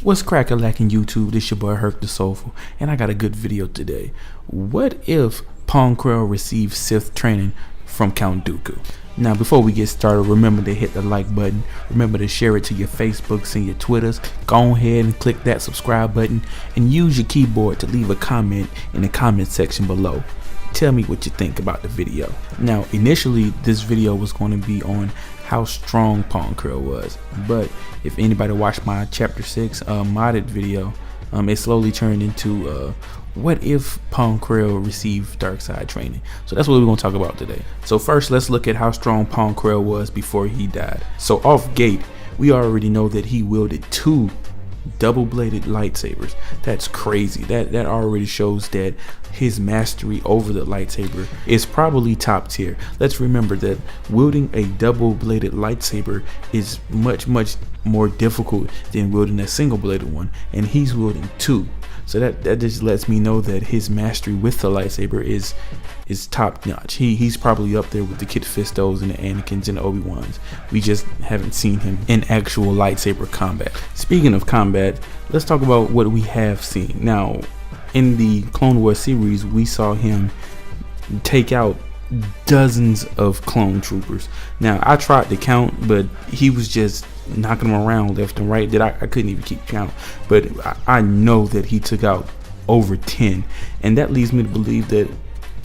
What's crack-a-lackin' YouTube? This your boy Herc the Soulful, and I got a good video today. What if Pong Krell received Sith training from Count Dooku? Now, before we get started, remember to hit the like button. Remember to share it to your Facebooks and your Twitters. Go ahead and click that subscribe button, and use your keyboard to leave a comment in the comment section below. Tell me what you think about the video. Now, initially, this video was going to be on how strong Pong Krell was, but if anybody watched my chapter 6 modded video, it slowly turned into what if Pong Krell received dark side training. So that's what we're going to talk about today. So first, let's look at how strong Pong Krell was before he died. So off gate, we already know that he wielded 2 double-bladed lightsabers. That's crazy. That already shows that his mastery over the lightsaber is probably top tier. Let's remember that wielding a double-bladed lightsaber is much more difficult than wielding a single-bladed one, and he's wielding 2. So that just lets me know that his mastery with the lightsaber is top notch. He's probably up there with the Kit Fistos and the Anakins and the Obi-Wans. We just haven't seen him in actual lightsaber combat. Speaking of combat, let's talk about what we have seen. Now, in the Clone Wars series, we saw him take out dozens of clone troopers. Now, I tried to count, but he was just knocking them around left and right that I couldn't even keep count. But I know that he took out over 10, and that leads me to believe that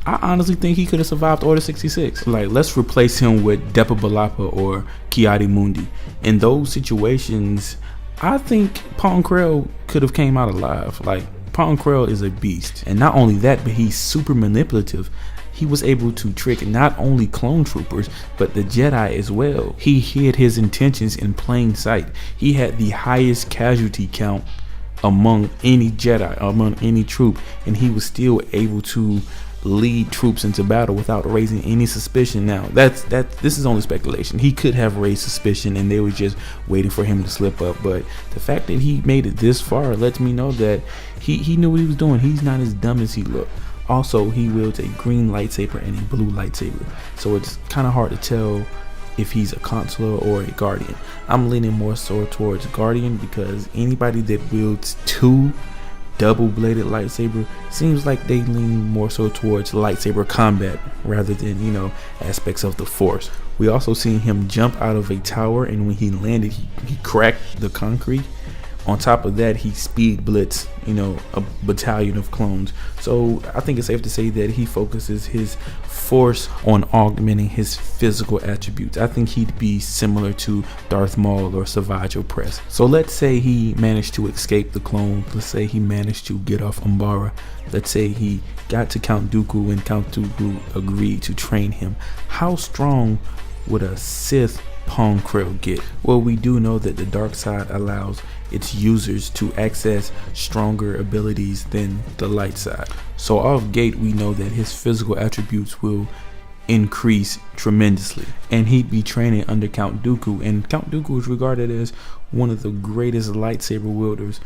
I honestly think he could have survived Order 66. Like, let's replace him with Depa Billapa or Ki-Adi Mundi. In those situations, I think Pong Krell could have came out alive. Like, Pong Krell is a beast, and not only that, but he's super manipulative. He was able to trick not only clone troopers, but the Jedi as well. He hid his intentions in plain sight. He had the highest casualty count among any Jedi, among any troop, and he was still able to lead troops into battle without raising any suspicion. Now, this is only speculation. He could have raised suspicion and they were just waiting for him to slip up, but the fact that he made it this far lets me know that he knew what he was doing. He's not as dumb as he looked. Also, he wields a green lightsaber and a blue lightsaber, so it's kind of hard to tell if he's a consular or a guardian. I'm leaning more so towards guardian because anybody that wields 2 double-bladed lightsaber seems like they lean more so towards lightsaber combat rather than, you know, aspects of the Force. We also seen him jump out of a tower, and when he landed, he cracked the concrete. On top of that, he speed blitzed, you know, a battalion of clones. So I think it's safe to say that he focuses his force on augmenting his physical attributes. I think he'd be similar to Darth Maul or Savage Opress. So let's say he managed to escape the clone. Let's say he managed to get off Umbara. Let's say he got to Count Dooku and Count Dooku agreed to train him. How strong would a Sith Pong Krell get? Well, we do know that the dark side allows its users to access stronger abilities than the light side. So off gate, we know that his physical attributes will increase tremendously, and he'd be training under Count Dooku, and Count Dooku is regarded as one of the greatest lightsaber wielders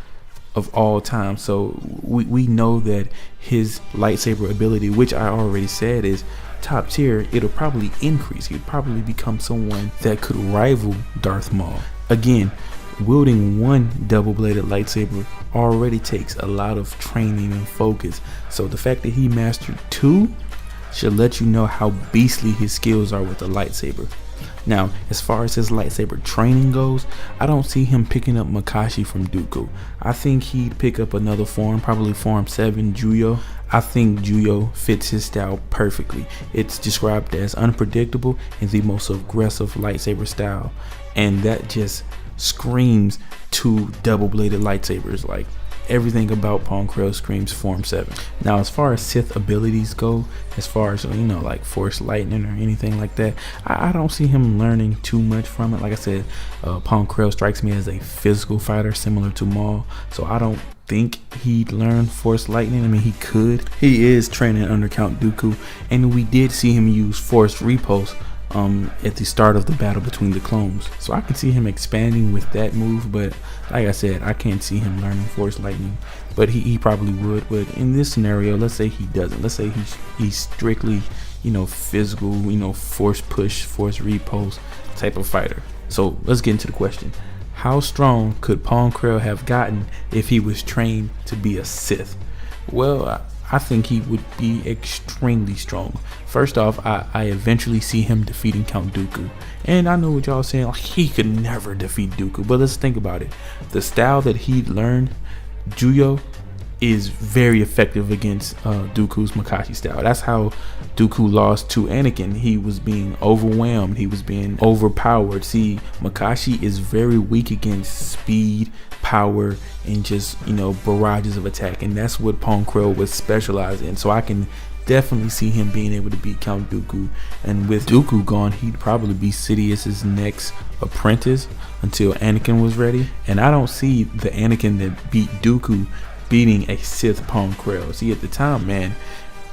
of all time. So we know that his lightsaber ability, which I already said is top tier, it'll probably increase. He'd probably become someone that could rival Darth Maul. Again, wielding 1 double-bladed lightsaber already takes a lot of training and focus. So the fact that he mastered 2 should let you know how beastly his skills are with the lightsaber. Now, as far as his lightsaber training goes, I don't see him picking up Makashi from Dooku. I think he'd pick up another form, probably Form 7, Juyo. I think Juyo fits his style perfectly. It's described as unpredictable and the most aggressive lightsaber style, and that just screams 2 double-bladed lightsabers. Like, everything about Pong Krell screams Form 7. Now, as far as Sith abilities go, as far as, you know, like Force Lightning or anything like that, I don't see him learning too much from it. Like I said, Pong Krell strikes me as a physical fighter similar to Maul, so I don't think he'd learn Force Lightning. I mean, he could. He is training under Count Dooku, and we did see him use Force Repulse at the start of the battle between the clones. So I can see him expanding with that move, but like I said, I can't see him learning Force Lightning, but he probably would. But in this scenario, let's say he doesn't. Let's say he's strictly, you know, physical, you know, force push, force repulse type of fighter. So let's get into the question. How strong could Pong Krell have gotten if he was trained to be a Sith? Well, I think he would be extremely strong. First off, I eventually see him defeating Count Dooku. And I know what y'all saying, like, he could never defeat Dooku. But let's think about it. The style that he learned, Juyo, is very effective against Dooku's Makashi style. That's how Dooku lost to Anakin. He was being overwhelmed. He was being overpowered. See, Makashi is very weak against speed, power, and just, barrages of attack. And that's what Pong Krell was specialized in. So I can definitely see him being able to beat Count Dooku. And with Dooku gone, he'd probably be Sidious's next apprentice until Anakin was ready. And I don't see the Anakin that beat Dooku beating a Sith Pong Krell. See, at the time, man,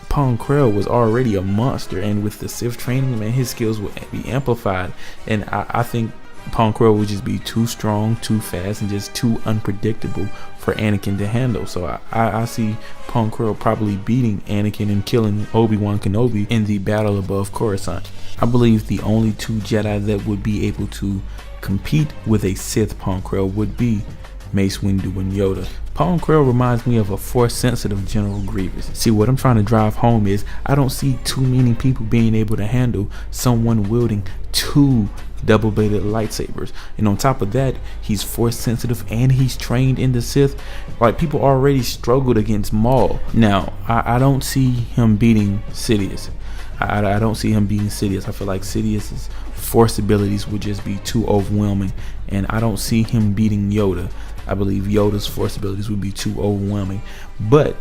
Pong Krell was already a monster, and with the Sith training, man, his skills would be amplified. And I think Pong Krell would just be too strong, too fast, and just too unpredictable for Anakin to handle. So I see Pong Krell probably beating Anakin and killing Obi-Wan Kenobi in the battle above Coruscant. I believe the only two Jedi that would be able to compete with a Sith Pong Krell would be Mace Windu and Yoda. Pong Krell reminds me of a Force-sensitive General Grievous. See, what I'm trying to drive home is I don't see too many people being able to handle someone wielding two double-bladed lightsabers. And on top of that, he's Force-sensitive and he's trained in the Sith. Like, people already struggled against Maul. Now, I don't see him beating Sidious. I don't see him beating Sidious. I feel like Sidious's Force abilities would just be too overwhelming. And I don't see him beating Yoda. I believe Yoda's Force abilities would be too overwhelming. But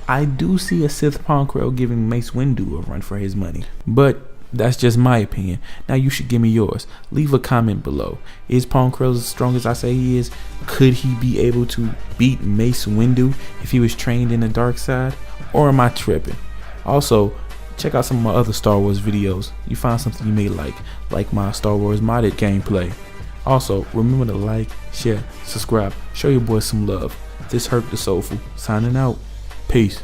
I do see a Sith Pong Krell giving Mace Windu a run for his money. But that's just my opinion. Now you should give me yours. Leave a comment below. Is Pong Krell as strong as I say he is? Could he be able to beat Mace Windu if he was trained in the dark side? Or am I tripping? Also, check out some of my other Star Wars videos. You find something you may like my Star Wars modded gameplay. Also, remember to like, share, subscribe, show your boys some love. This Herc the Soulful, signing out. Peace.